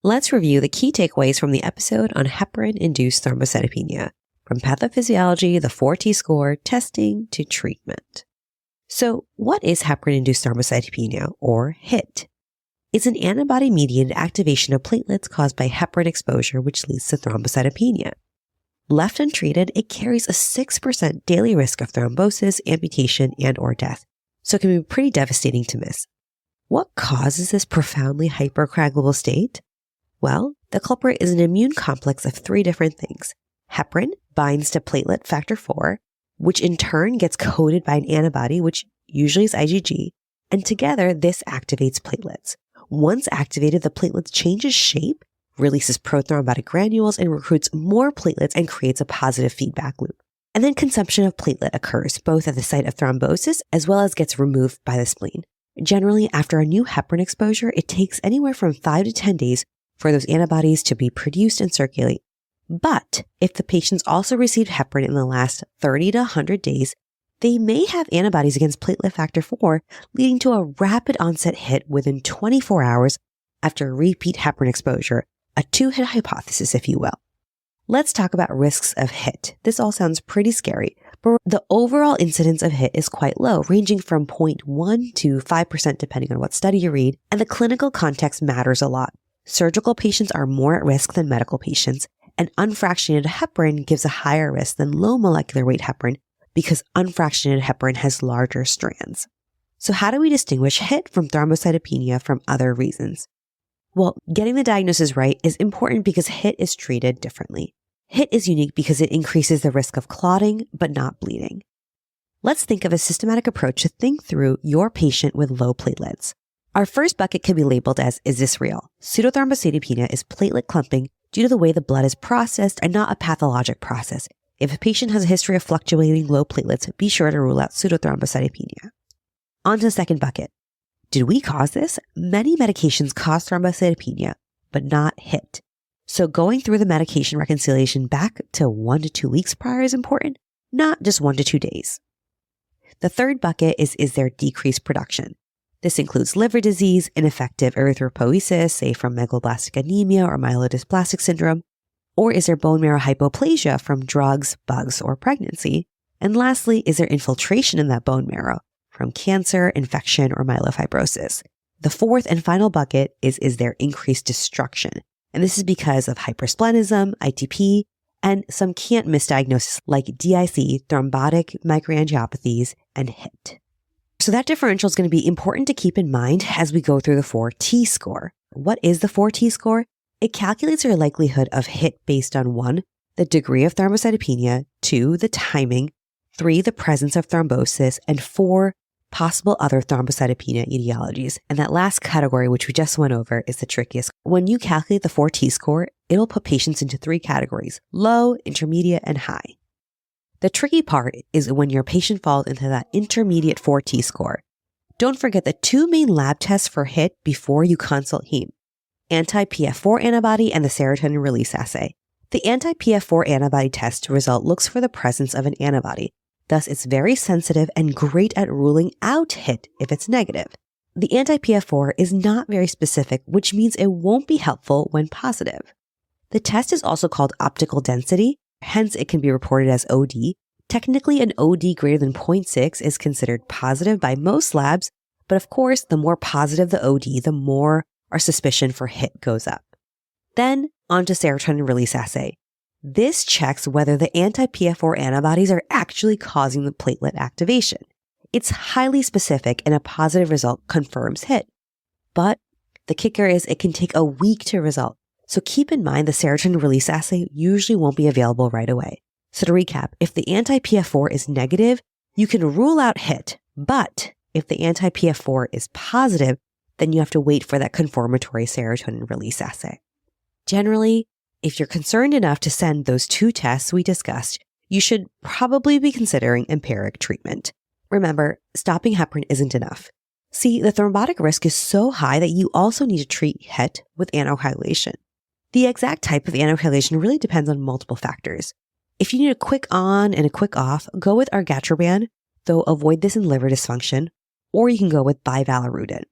Let's review the key takeaways from the episode on heparin-induced thrombocytopenia, from pathophysiology, the 4T score, testing, to treatment. So what is heparin-induced thrombocytopenia, or HIT? It's an antibody-mediated activation of platelets caused by heparin exposure, which leads to thrombocytopenia. Left untreated, it carries a 6% daily risk of thrombosis, amputation, and/or death, so it can be pretty devastating to miss. What causes this profoundly hypercoagulable state? Well, the culprit is an immune complex of 3 different things. Heparin binds to platelet factor 4, which in turn gets coated by an antibody, which usually is IgG, and together this activates platelets. Once activated, the platelets changes shape, releases prothrombotic granules, and recruits more platelets and creates a positive feedback loop. And then consumption of platelet occurs, both at the site of thrombosis as well as gets removed by the spleen. Generally, after a new heparin exposure, it takes anywhere from 5 to 10 days for those antibodies to be produced and circulate. But if the patients also received heparin in the last 30 to 100 days, they may have antibodies against platelet factor 4, leading to a rapid onset HIT within 24 hours after repeat heparin exposure, a 2-hit hypothesis, if you will. Let's talk about risks of HIT. This all sounds pretty scary, but the overall incidence of HIT is quite low, ranging from 0.1 to 5% depending on what study you read, and the clinical context matters a lot. Surgical patients are more at risk than medical patients, and unfractionated heparin gives a higher risk than low molecular weight heparin because unfractionated heparin has larger strands. So how do we distinguish HIT from thrombocytopenia from other reasons? Well, getting the diagnosis right is important because HIT is treated differently. HIT is unique because it increases the risk of clotting, but not bleeding. Let's think of a systematic approach to think through your patient with low platelets. Our first bucket can be labeled as, is this real? Pseudothrombocytopenia is platelet clumping due to the way the blood is processed and not a pathologic process. If a patient has a history of fluctuating low platelets, be sure to rule out pseudothrombocytopenia. On to the second bucket. Did we cause this? Many medications cause thrombocytopenia, but not HIT. So going through the medication reconciliation back to 1 to 2 weeks prior is important, not just 1 to 2 days. The third bucket is there decreased production? This includes liver disease, ineffective erythropoiesis, say from megaloblastic anemia or myelodysplastic syndrome, or is there bone marrow hypoplasia from drugs, bugs, or pregnancy? And lastly, is there infiltration in that bone marrow from cancer, infection, or myelofibrosis? The fourth and final bucket is there increased destruction? And this is because of hypersplenism, ITP, and some can't misdiagnoses like DIC, thrombotic microangiopathies, and HIT. So that differential is going to be important to keep in mind as we go through the 4T score. What is the 4T score? It calculates your likelihood of HIT based on 1, the degree of thrombocytopenia, 2, the timing, 3, the presence of thrombosis, and 4, possible other thrombocytopenia etiologies. And that last category, which we just went over, is the trickiest. When you calculate the 4T score, it'll put patients into 3 categories: low, intermediate, and high. The tricky part is when your patient falls into that intermediate 4T score. Don't forget the 2 main lab tests for HIT before you consult heme: anti-PF4 antibody and the serotonin release assay. The anti-PF4 antibody test result looks for the presence of an antibody. Thus, it's very sensitive and great at ruling out HIT if it's negative. The anti-PF4 is not very specific, which means it won't be helpful when positive. The test is also called optical density, hence it can be reported as OD. Technically, an OD greater than 0.6 is considered positive by most labs, but of course, the more positive the OD, the more our suspicion for HIT goes up. Then, on to serotonin release assay. This checks whether the anti-PF4 antibodies are actually causing the platelet activation. It's highly specific and a positive result confirms HIT. But the kicker is it can take a week to result. So keep in mind the serotonin release assay usually won't be available right away. So to recap, if the anti-PF4 is negative, you can rule out HIT. But if the anti-PF4 is positive, then you have to wait for that confirmatory serotonin release assay. Generally, if you're concerned enough to send those 2 tests we discussed, you should probably be considering empiric treatment. Remember, stopping heparin isn't enough. See, the thrombotic risk is so high that you also need to treat HIT with anticoagulation. The exact type of anticoagulation really depends on multiple factors. If you need a quick on and a quick off, go with argatroban, though avoid this in liver dysfunction, or you can go with bivalirudin.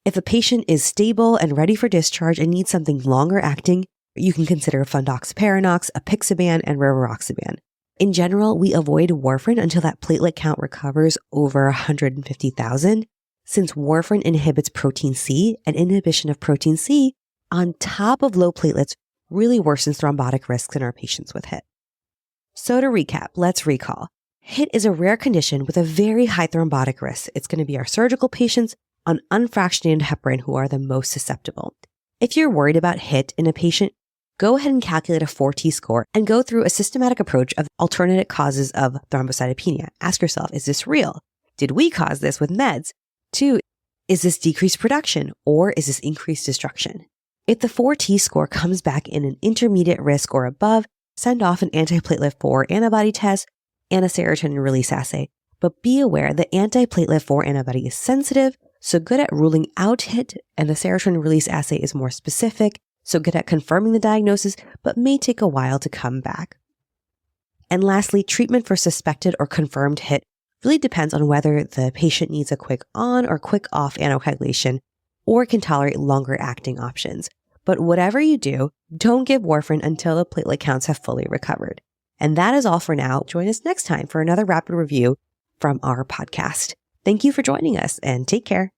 If a patient is stable and ready for discharge and needs something longer acting, you can consider fundoxaparinox, apixaban, and rivaroxaban. In general, we avoid warfarin until that platelet count recovers over 150,000, since warfarin inhibits protein C, and inhibition of protein C on top of low platelets really worsens thrombotic risks in our patients with HIT. So to recap, let's recall. HIT is a rare condition with a very high thrombotic risk. It's going to be our surgical patients on unfractionated heparin who are the most susceptible. If you're worried about HIT in a patient, go ahead and calculate a 4T score and go through a systematic approach of alternate causes of thrombocytopenia. Ask yourself, is this real? Did we cause this with meds? 2, is this decreased production or is this increased destruction? If the 4T score comes back in an intermediate risk or above, send off an antiplatelet 4 antibody test and a serotonin release assay. But be aware the antiplatelet 4 antibody is sensitive, so good at ruling out HIT, and the serotonin release assay is more specific, so good at confirming the diagnosis, but may take a while to come back. And lastly, treatment for suspected or confirmed HIT really depends on whether the patient needs a quick on or quick off anticoagulation or can tolerate longer acting options. But whatever you do, don't give warfarin until the platelet counts have fully recovered. And that is all for now. Join us next time for another rapid review from our podcast. Thank you for joining us and take care.